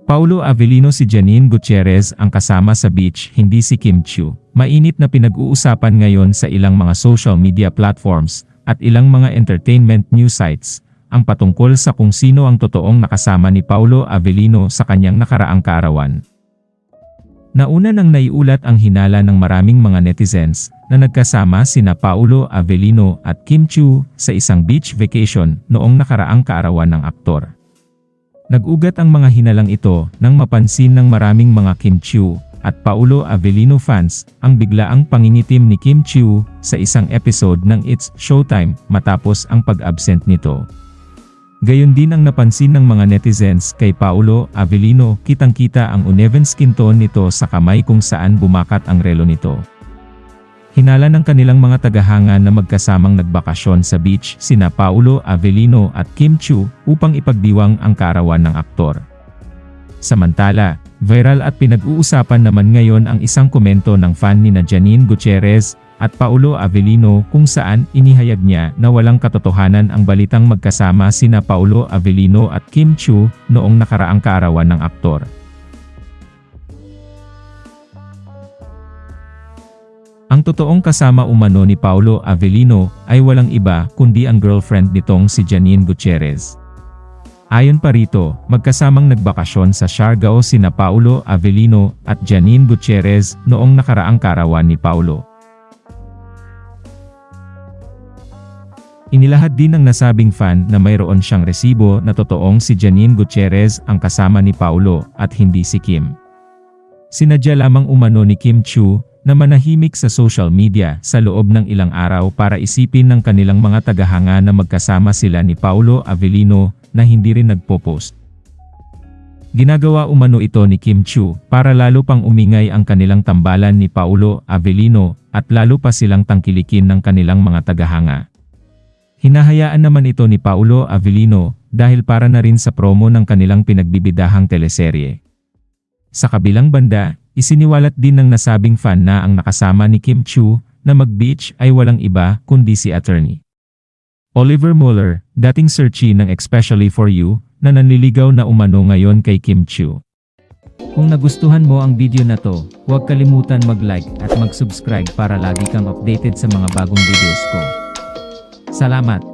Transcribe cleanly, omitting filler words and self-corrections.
Paulo Avellino. Si Janine Gutierrez ang kasama sa beach, hindi si Kim Chiu. Mainit na pinag-uusapan ngayon sa ilang mga social media platforms at ilang mga entertainment news sites ang patungkol sa kung sino ang totoong nakasama ni Paulo Avellino sa kanyang nakaraang kaarawan. Nauna nang naiulat ang hinala ng maraming mga netizens na nagkasama sina Paulo Avellino at Kim Chiu sa isang beach vacation noong nakaraang kaarawan ng aktor. Nag-ugat ang mga hinalang ito nang mapansin ng maraming mga Kim Chiu at Paulo Avellino fans ang biglaang pangingitim ni Kim Chiu sa isang episode ng It's Showtime matapos ang pag-absent nito. Gayon din ang napansin ng mga netizens kay Paulo Avellino, kitang-kita ang uneven skin tone nito sa kamay kung saan bumakat ang relo nito. Hinala ng kanilang mga tagahanga na magkasamang nagbakasyon sa beach sina Paulo Avellino at Kim Chiu upang ipagdiwang ang kaarawan ng aktor. Samantala, viral at pinag-uusapan naman ngayon ang isang komento ng fan ni Janine Gutierrez at Paulo Avellino kung saan inihayag niya na walang katotohanan ang balitang magkasama sina Paulo Avellino at Kim Chiu noong nakaraang kaarawan ng aktor. Ang totoong kasama umano ni Paulo Avellino ay walang iba kundi ang girlfriend nitong si Janine Gutierrez. Ayon pa rito, magkasamang nagbakasyon sa Siargao sina Paulo Avellino at Janine Gutierrez noong nakaraang kaarawan ni Paulo. Inilahad din ng nasabing fan na mayroon siyang resibo na totoong si Janine Gutierrez ang kasama ni Paulo at hindi si Kim. Sinadya lamang umano ni Kim Chiu na manahimik sa social media sa loob ng ilang araw para isipin ng kanilang mga tagahanga na magkasama sila ni Paulo Avellino na hindi rin nagpo-post. Ginagawa umano ito ni Kim Chiu para lalo pang umingay ang kanilang tambalan ni Paulo Avellino at lalo pa silang tangkilikin ng kanilang mga tagahanga. Hinahayaan naman ito ni Paulo Avellino dahil para na rin sa promo ng kanilang pinagbibidahang teleserye. Sa kabilang banda, isiniwalat din ng nasabing fan na ang nakasama ni Kim Chiu na mag-beach ay walang iba kundi si attorney Oliver Mueller, dating searchy ng Especially For You, na nanliligaw na umano ngayon kay Kim Chiu. Kung nagustuhan mo ang video na to, huwag kalimutan mag-like at mag-subscribe para lagi kang updated sa mga bagong videos ko. Salamat!